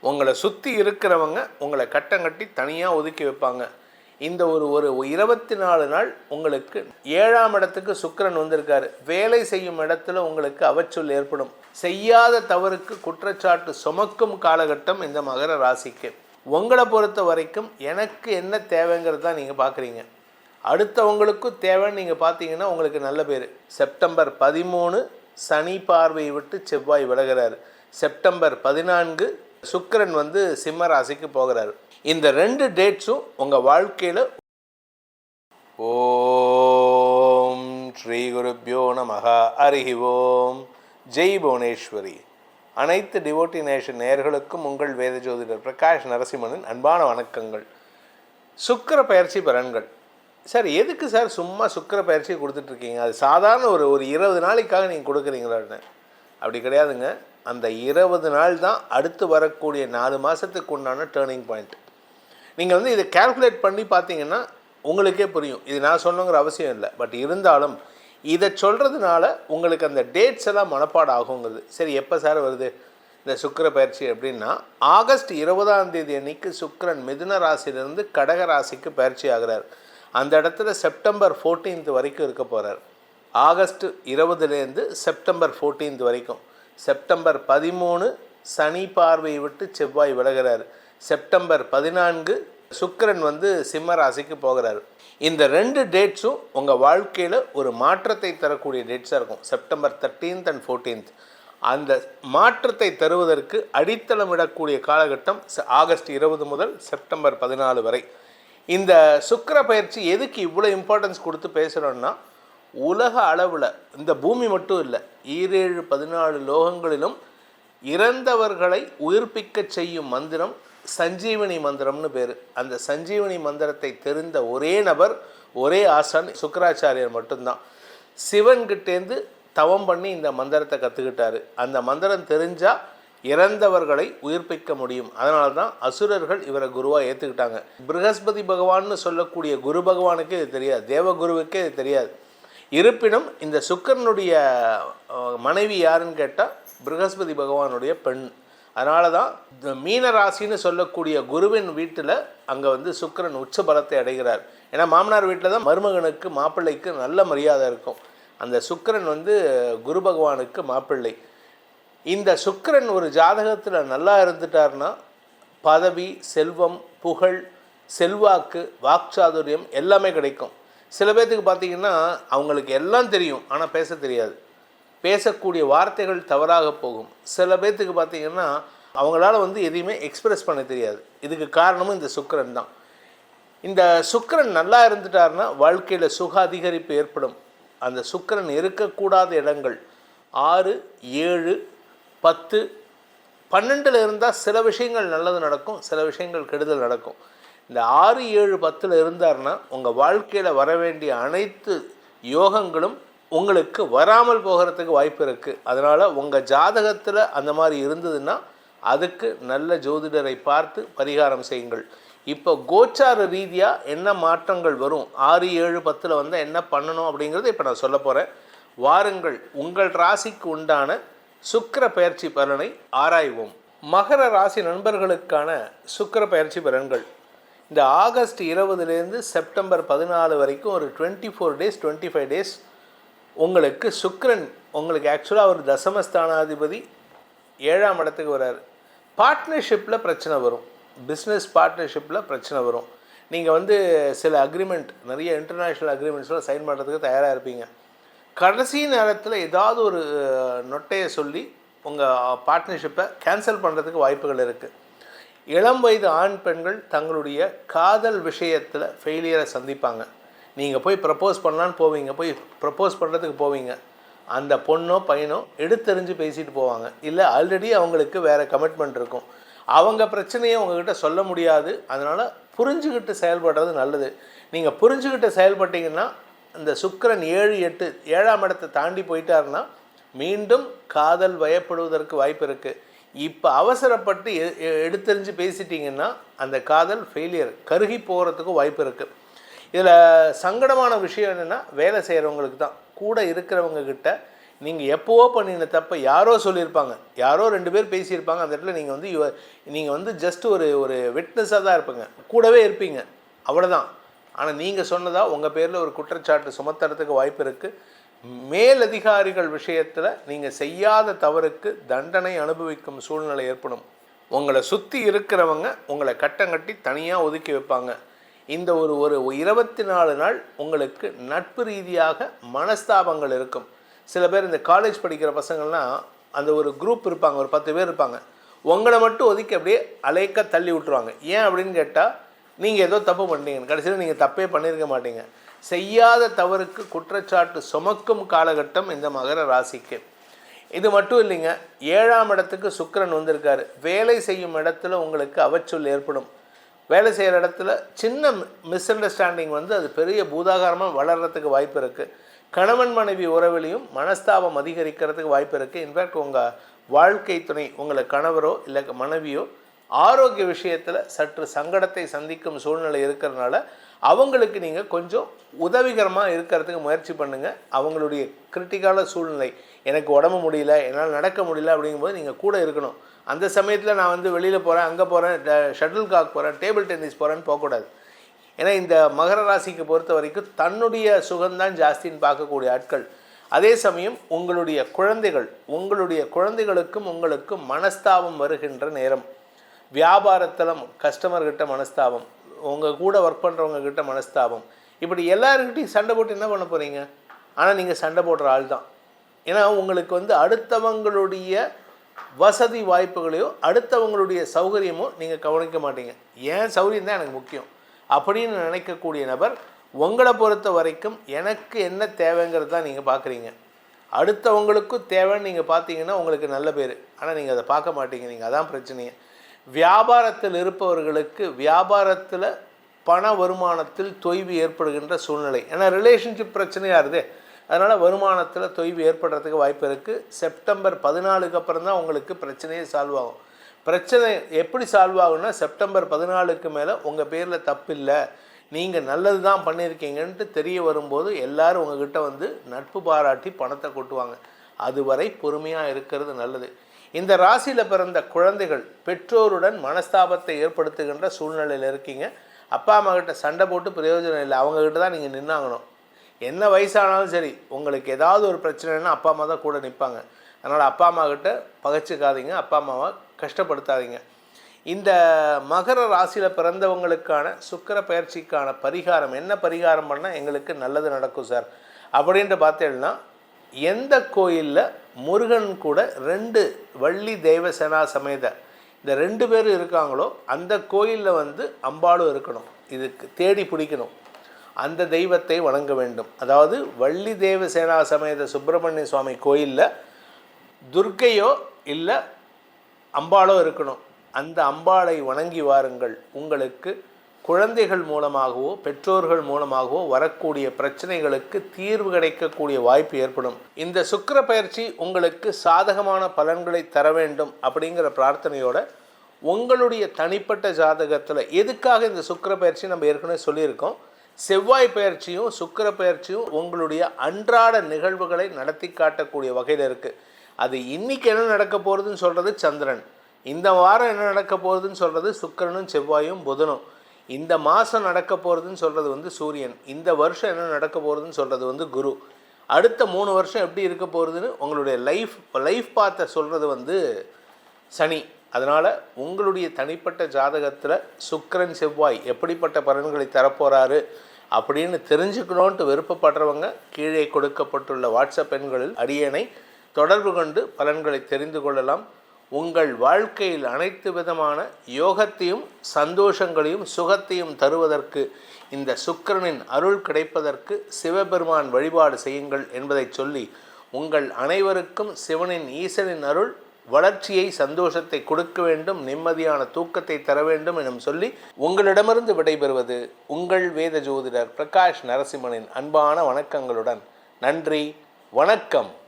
உங்களை சுற்றி இருக்கிறவங்க உங்களை கட்டங்கட்டி தனியாக ஒதுக்கி வைப்பாங்க. இந்த ஒரு ஒரு 24 நாள் உங்களுக்கு 7ஆம் இடத்துக்கு சுக்கிரன் வந்திருக்காரு. வேலை செய்யும் இடத்துல உங்களுக்கு அவச்சொல் ஏற்படும். செய்யாத தவறுக்கு குற்றச்சாட்டு சுமக்கும் காலகட்டம் இந்த மகர ராசிக்கு. உங்களை பொறுத்த வரைக்கும் எனக்கு என்ன தேவைங்கிறது தான் நீங்கள் பார்க்குறீங்க. அடுத்தவங்களுக்கும் தேவைன்னு நீங்கள் பார்த்தீங்கன்னா உங்களுக்கு நல்ல பேர். செப்டம்பர் 13 சனி பார்வையை விட்டு செவ்வாய் விலகிறார். செப்டம்பர் 14 சுக்கிரன் சிம்ம ராசிக்கு போகிறார். இந்த 2 டேட்ஸும் உங்கள் வாழ்க்கையில் ஓம் ஸ்ரீ குருப்யோ நமஹ ஹரிஹி ஓம் ஜெய் புவனேஸ்வரி. அனைத்து டிவோட்டி நேஷன் நேயர்களுக்கும் உங்கள் வேத ஜோதிடர் பிரகாஷ் நரசிம்மனின் அன்பான வணக்கங்கள். சுக்கிர பயிற்சி பலன்கள். சார் எதுக்கு சார் சும்மா சுக்கிர பயிற்சி கொடுத்துட்ருக்கீங்க? அது சாதாரண ஒரு 20 நாளைக்காக நீங்கள் கொடுக்குறீங்களான்னு? அப்படி கிடையாதுங்க. அந்த 20 நாள் தான் அடுத்து வரக்கூடிய 4 மாதத்துக்கு உண்டான டேர்னிங் பாயிண்ட். நீங்கள் இதை கால்குலேட் பண்ணி பார்த்தீங்கன்னா உங்களுக்கே புரியும். இது நான் சொன்னங்கிற அவசியம் இல்லை. பட் இருந்தாலும் இதை சொல்கிறதுனால உங்களுக்கு அந்த டேட்ஸ் எல்லாம் மனப்பாடம் ஆகுங்கிறது. சரி, எப்போ சார் வருது இந்த சுக்கிர பயிற்சி அப்படின்னா, ஆகஸ்ட் 20ஆம் தேதி அன்னைக்கு சுக்கிரன் மிதுன ராசியிலிருந்து கடக ராசிக்கு பயிற்சி ஆகிறார். அந்த இடத்துல செப்டம்பர் 14 வரைக்கும் இருக்க போகிறார். ஆகஸ்ட் 20லேருந்து செப்டம்பர் 14 வரைக்கும். செப்டம்பர் 13 சனி பார்வையை விட்டு செவ்வாய் விலகிறார். செப்டம்பர் 14 சுக்கிரன் சிம்ம ராசிக்கு போகிறார். இந்த 2 டேட்ஸும் உங்கள் வாழ்க்கையில் ஒரு மாற்றத்தை தரக்கூடிய டேட்ஸாக இருக்கும். September 13th and 14th. அந்த மாற்றத்தை தருவதற்கு அடித்தளமிடக்கூடிய காலகட்டம் ஆகஸ்ட் 20 முதல் செப்டம்பர் 14 வரை. இந்த சுக்கிர பயிற்சி எதுக்கு இவ்வளோ இம்பார்ட்டன்ஸ் கொடுத்து பேசுகிறோன்னா, உலக அளவில் இந்த பூமி மட்டும் இல்லை, 7 14 லோகங்களிலும் இறந்தவர்களை உயிர்ப்பிக்க செய்யும் மந்திரம் சஞ்சீவனி மந்திரம்னு பேர். அந்த சஞ்சீவனி மந்திரத்தை தெரிந்த ஒரே நபர், ஒரே ஆசான் சுக்கராச்சாரியர் மட்டும்தான். சிவன்கிட்டேருந்து தவம் பண்ணி இந்த மந்திரத்தை கற்றுக்கிட்டாரு. அந்த மந்திரம் தெரிஞ்சால் இறந்தவர்களை உயிர்ப்பிக்க முடியும். அதனால தான் அசுரர்கள் இவரை குருவாக ஏற்றுக்கிட்டாங்க. ப்ரஹஸ்பதி பகவான்னு சொல்லக்கூடிய குரு பகவானுக்கே இது தெரியாது, தேவகுருவுக்கே இது தெரியாது. இருப்பினும் இந்த சுக்கிரனுடைய மனைவி யாருன்னு கேட்டால் ப்ரஹஸ்பதி பகவானுடைய பெண். அதனால தான் மீன ராசின்னு சொல்லக்கூடிய குருவின் வீட்டில் அங்கே சுக்கிரன் உச்ச பலத்தை அடைகிறார். ஏன்னா மாமனார் வீட்டில் தான் மருமகனுக்கு மாப்பிள்ளைக்கு நல்ல மரியாதை இருக்கும். அந்த சுக்கிரன் குரு பகவானுக்கு மாப்பிள்ளை. இந்த சுக்கிரன் ஒரு ஜாதகத்தில் நல்லா இருந்துட்டார்னா பதவி, செல்வம், புகழ், செல்வாக்கு, வாக்சாதுரியம் எல்லாமே கிடைக்கும். சில பேர்த்துக்கு பார்த்திங்கன்னா அவங்களுக்கு எல்லாம் தெரியும், ஆனால் பேச தெரியாது. பேசக்கூடிய வார்த்தைகள் தவறாக போகும். சில பேர்த்துக்கு பார்த்திங்கன்னா அவங்களால எதையுமே எக்ஸ்பிரஸ் பண்ண தெரியாது. இதுக்கு காரணமும் இந்த சுக்கிரன் தான். இந்த சுக்கிரன் நல்லா இருந்துட்டார்னா வாழ்க்கையில் சுக அதிகரிப்பு ஏற்படும். அந்த சுக்கிரன் இருக்கக்கூடாத இடங்கள் 6, 7, 10, 12 இருந்தால் சில விஷயங்கள் நல்லது நடக்கும், சில விஷயங்கள் கெடுதல் நடக்கும். இந்த 6, 7, 10 இருந்தார்னா உங்கள் வாழ்க்கையில் வர வேண்டிய அனைத்து யோகங்களும் உங்களுக்கு வராமல் போகிறதுக்கு வாய்ப்பு இருக்குது. அதனால் உங்கள் ஜாதகத்தில் அந்த மாதிரி இருந்ததுன்னா அதுக்கு நல்ல ஜோதிடரை பார்த்து பரிகாரம் செய்யுங்கள். இப்போ கோச்சார ரீதியாக என்ன மாற்றங்கள் வரும், 6, 7, 10 வந்தால் என்ன பண்ணணும் அப்படிங்கிறத இப்போ நான் சொல்ல போகிறேன். வாருங்கள் உங்கள் ராசிக்கு உண்டான சுக்கிர பயிற்சி பலனை ஆராய்வோம். மகர ராசி நண்பர்களுக்கான சுக்கிர பயிற்சி பலன்கள். இந்த ஆகஸ்ட் 20லேருந்து செப்டம்பர் 14 வரைக்கும் ஒரு 24 டேஸ் 25 டேஸ் உங்களுக்கு சுக்கிரன் உங்களுக்கு ஆக்சுவலாக ஒரு தசமஸ்தானாதிபதி 7ஆம் இடத்துக்கு வராரு. பார்ட்னர்ஷிப்பில் பிரச்சனை வரும், பிஸ்னஸ் பார்ட்னர்ஷிப்பில் பிரச்சனை வரும். நீங்கள் சில அக்ரிமெண்ட், நிறைய இன்டர்நேஷ்னல் அக்ரிமெண்ட்ஸ்லாம் சைன் பண்ணுறதுக்கு தயாராக இருப்பீங்க. கடைசி நேரத்தில் ஏதாவது ஒரு நொட்டையை சொல்லி உங்கள் பார்ட்னர்ஷிப்பை கேன்சல் பண்ணுறதுக்கு வாய்ப்புகள் இருக்குது. இளம் வயது ஆண் பெண்கள் தங்களுடைய காதல் விஷயத்தில் ஃபெயிலியரை சந்திப்பாங்க. நீங்கள் போய் ப்ரப்போஸ் பண்ணலான்னு போவீங்க, போய் ப்ரப்போஸ் பண்ணுறதுக்கு போவீங்க, அந்த பொண்ணோ பையனோ எடுத்தெறிஞ்சு பேசிட்டு போவாங்க. இல்லை ஆல்ரெடி அவங்களுக்கு வேறு கமிட்மெண்ட் இருக்கும். அவங்க பிரச்சனையை உங்ககிட்ட சொல்ல முடியாது. அதனால் புரிஞ்சுக்கிட்டு செயல்படுறது நல்லது. நீங்கள் புரிஞ்சுக்கிட்டு செயல்பட்டீங்கன்னா இந்த சுக்கிரன் 7, 8, 7ஆம் இடத்தை தாண்டி போயிட்டாருன்னா மீண்டும் காதல் வயப்படுவதற்கு வாய்ப்பு இருக்குது. இப்போ அவசரப்பட்டு எடுத்தெறிஞ்சு பேசிட்டிங்கன்னா அந்த காதல் ஃபெயிலியர், கருகி போகிறதுக்கும் வாய்ப்பு இருக்குது. இதில் சங்கடமான விஷயம் என்னென்னா வேலை செய்கிறவங்களுக்கு தான். கூட இருக்கிறவங்கக்கிட்ட நீங்கள் எப்போவோ பண்ணின தப்பை யாரோ சொல்லியிருப்பாங்க, யாரோ 2 பேர் பேசியிருப்பாங்க. அந்த இடத்துல நீங்கள் வந்து ஜஸ்ட் ஒரு ஒரு விட்னஸாக தான் இருப்பீங்க, கூடவே இருப்பீங்க, அவ்வளோதான். ஆனால் நீங்கள் சொன்னதா உங்கள் பேரில் ஒரு குற்றச்சாட்டு சுமத்துறதுக்கு வாய்ப்பு இருக்குது. மேலதிகாரிகள் விஷயத்தில் நீங்கள் செய்யாத தவறுக்கு தண்டனை அனுபவிக்கும் சூழ்நிலை ஏற்படும். உங்களை சுற்றி இருக்கிறவங்க உங்களை கட்டங்கட்டி தனியாக ஒதுக்கி வைப்பாங்க. இந்த ஒரு ஒரு 24 நாள் உங்களுக்கு நட்பு ரீதியாக மனஸ்தாபங்கள் இருக்கும். சில பேர் இந்த காலேஜ் படிக்கிற பசங்கள்லாம் அந்த ஒரு குரூப் இருப்பாங்க, ஒரு 10 பேர் இருப்பாங்க. உங்களை மட்டும் ஒதுக்கி அப்படியே அலைக்க தள்ளி விட்டுருவாங்க. ஏன் அப்படின்னு கேட்டால், நீங்கள் ஏதோ தப்பு பண்ணிட்டீங்க. கடைசியில் நீங்கள் தப்பே பண்ணியிருக்க மாட்டீங்க. செய்யாத தவறுக்கு குற்றச்சாட்டு சுமக்கும் காலகட்டம் இந்த மகர ராசிக்கு. இது மட்டும் இல்லைங்க, 7ஆம் இடத்துக்கு சுக்கிரன் வந்திருக்காரு. வேலை செய்யும் இடத்துல உங்களுக்கு அவச்சொல் ஏற்படும். வேலை செய்கிற இடத்துல சின்ன மிஸ் அண்டர்ஸ்டாண்டிங் வந்து அது பெரிய பூதாகாரமாக வளர்கிறதுக்கு வாய்ப்பு இருக்குது. கணவன் மனைவி உறவிலையும் மனஸ்தாபம் அதிகரிக்கிறதுக்கு வாய்ப்பு இருக்குது. இன்ஃபேக்ட் உங்கள் வாழ்க்கை துணை, உங்களை கணவரோ இல்லை மனைவியோ ஆரோக்கிய விஷயத்தில் சற்று சங்கடத்தை சந்திக்கும் சூழ்நிலை இருக்கிறதுனால அவங்களுக்கு நீங்கள் கொஞ்சம் உதவிகரமாக இருக்கிறதுக்கு முயற்சி பண்ணுங்கள். அவங்களுடைய கிரிட்டிக்கலான சூழ்நிலை, எனக்கு உடம்பு முடியல, என்னால் நடக்க முடியல அப்படிங்கும்போது நீங்கள் கூட இருக்கணும். அந்த சமயத்தில் நான் வந்து வெளியில் போகிறேன், அங்கே போகிறேன், ஷட்டில் காக் போகிறேன், டேபிள் டென்னிஸ் போகிறேன்னு போகக்கூடாது. ஏன்னா இந்த மகர ராசிக்கு பொறுத்த வரைக்கும் தன்னுடைய சுகம்தான் ஜாஸ்தின்னு பார்க்கக்கூடிய ஆட்கள். அதே சமயம் உங்களுடைய குழந்தைகளுக்கும் உங்களுக்கும் மனஸ்தாபம் வருகின்ற நேரம். வியாபாரத்தில் கஸ்டமர்கிட்ட மனஸ்தாபம், உங்கள் கூட ஒர்க் பண்ணுறவங்கக்கிட்ட மனஸ்தாபம், இப்படி எல்லாருக்கிட்டையும் சண்டை போட்டு என்ன பண்ண போகிறீங்க? ஆனால் நீங்கள் சண்டை போடுற ஆள் தான். ஏன்னா உங்களுக்கு வந்து அடுத்தவங்களுடைய வசதி வாய்ப்புகளையோ அடுத்தவங்களுடைய சௌகரியமோ நீங்கள் கவனிக்க மாட்டீங்க. ஏன் சௌகரியம் தான் எனக்கு முக்கியம் அப்படின்னு நினைக்கக்கூடிய நபர் உங்களை பொறுத்த வரைக்கும் எனக்கு என்ன தேவைங்கிறது தான் நீங்கள் பார்க்குறீங்க. அடுத்தவங்களுக்கும் தேவைன்னு நீங்கள் பார்த்தீங்கன்னா உங்களுக்கு நல்ல பேர். ஆனால் நீங்கள் அதை பார்க்க மாட்டீங்க. நீங்கள் அதான் பிரச்சனையே. வியாபாரத்தில் இருப்பவர்களுக்கு வியாபாரத்தில் பண வருமானத்தில் தொய்வு ஏற்படுகின்ற சூழ்நிலை. ஏன்னா ரிலேஷன்ஷிப் பிரச்சனையாக இருது, அதனால் வருமானத்தில் தொய்வு ஏற்படுறதுக்கு வாய்ப்பு இருக்குது. செப்டம்பர் 14க்கு அப்புறம் தான் உங்களுக்கு பிரச்சனையே சால்வ் ஆகும். பிரச்சனை எப்படி சால்வ் ஆகும்னா, செப்டம்பர் 14க்கு மேலே உங்கள் பேரில் தப்பு இல்லை, நீங்கள் நல்லது தான் பண்ணியிருக்கீங்கன்ட்டு தெரிய வரும்போது எல்லோரும் உங்ககிட்ட வந்து நட்பு பாராட்டி பணத்தை கொட்டுவாங்க. அதுவரை பொறுமையாக இருக்கிறது நல்லது. இந்த ராசியில் பிறந்த குழந்தைகள் பெற்றோருடன் மனஸ்தாபத்தை ஏற்படுத்துகின்ற சூழ்நிலையில் இருக்கீங்க. அப்பா அம்மா கிட்ட சண்டை போட்டு பிரயோஜனம் இல்லை, அவங்கக்கிட்ட தான் நீங்கள் நின்னாகணும். என்ன வயசானாலும் சரி, உங்களுக்கு ஏதாவது ஒரு பிரச்சனைனா அப்பா அம்மா தான் கூட நிற்பாங்க. அதனால் அப்பா அம்மா கிட்ட பகைச்சிக்காதீங்க, அப்பா அம்மாவை கஷ்டப்படுத்தாதீங்க. இந்த மகர ராசியில் பிறந்தவங்களுக்கான சுக்கிர பயிற்சிக்கான பரிகாரம், என்ன பரிகாரம் பண்ணால் எங்களுக்கு நல்லது நடக்கும் சார் அப்படின்ட்டு பார்த்தேன்னா, எந்த கோயிலில் முருகன் கூட 2 வள்ளி தெய்வசேனா சமேத இந்த 2 பேரும் இருக்காங்களோ அந்த கோயிலில் வந்து அம்பாளும் இருக்கணும். இதுக்கு தேடி பிடிக்கணும், அந்த தெய்வத்தை வணங்க வேண்டும். அதாவது வள்ளி தேவசேனா சமேத சுப்பிரமணிய சுவாமி கோயிலில் துர்க்கையோ இல்லை அம்பாளோ இருக்கணும். அந்த அம்பாளை வணங்கி வாருங்கள். உங்களுக்கு குழந்தைகள் மூலமாகவோ பெற்றோர்கள் மூலமாகவோ வரக்கூடிய பிரச்சனைகளுக்கு தீர்வு கிடைக்கக்கூடிய வாய்ப்பு ஏற்படும். இந்த சுக்கிர பயிற்சி உங்களுக்கு சாதகமான பலன்களை தர வேண்டும் அப்படிங்கிற பிரார்த்தனையோட உங்களுடைய தனிப்பட்ட ஜாதகத்தில் எதுக்காக இந்த சுக்கிர பயிற்சி நம்ம ஏற்கனவே சொல்லியிருக்கோம். செவ்வாய் பயிற்சியும் சுக்கிர பயிற்சியும் உங்களுடைய அன்றாட நிகழ்வுகளை நடத்தி காட்டக்கூடிய வகையில் இருக்குது. அது இன்றைக்கி என்ன நடக்க போகிறதுன்னு சொல்கிறது சந்திரன், இந்த வாரம் என்ன நடக்க போகிறதுன்னு சொல்கிறது சுக்கிரனும் செவ்வாயும் புதனும், இந்த மாதம் நடக்க போகிறதுன்னு சொல்கிறது வந்து சூரியன், இந்த வருஷம் என்ன நடக்க போகிறதுன்னு சொல்கிறது வந்து குரு, அடுத்த 3 வருஷம் எப்படி இருக்க போகிறதுன்னு உங்களுடைய லைஃப் பாத்தை சொல்கிறது வந்து சனி. அதனால் உங்களுடைய தனிப்பட்ட ஜாதகத்தில் சுக்கிரன் செவ்வாய் எப்படிப்பட்ட பலன்களை தரப்போகிறாரு அப்படின்னு தெரிஞ்சுக்கணுன்ட்டு விருப்பப்படுறவங்க கீழே கொடுக்கப்பட்டுள்ள வாட்ஸ்அப் எண்களில் அடியேனை தொடர்பு கொண்டு பலன்களை தெரிந்து கொள்ளலாம். உங்கள் வாழ்க்கையில் அனைத்து விதமான யோகத்தையும் சந்தோஷங்களையும் சுகத்தையும் தருவதற்கு இந்த சுக்கிரனின் அருள் கிடைப்பதற்கு சிவபெருமான் வழிபாடு செய்யுங்கள் என்பதை சொல்லி, உங்கள் அனைவருக்கும் சிவனின் ஈசனின் அருள் வளர்ச்சியை சந்தோஷத்தை கொடுக்க வேண்டும், நிம்மதியான தூக்கத்தை தர வேண்டும் எனும் சொல்லி உங்களிடமிருந்து விடைபெறுவது உங்கள் வேத ஜோதிடர் பிரகாஷ் நரசிம்மனின் அன்பான வணக்கங்களுடன். நன்றி, வணக்கம்.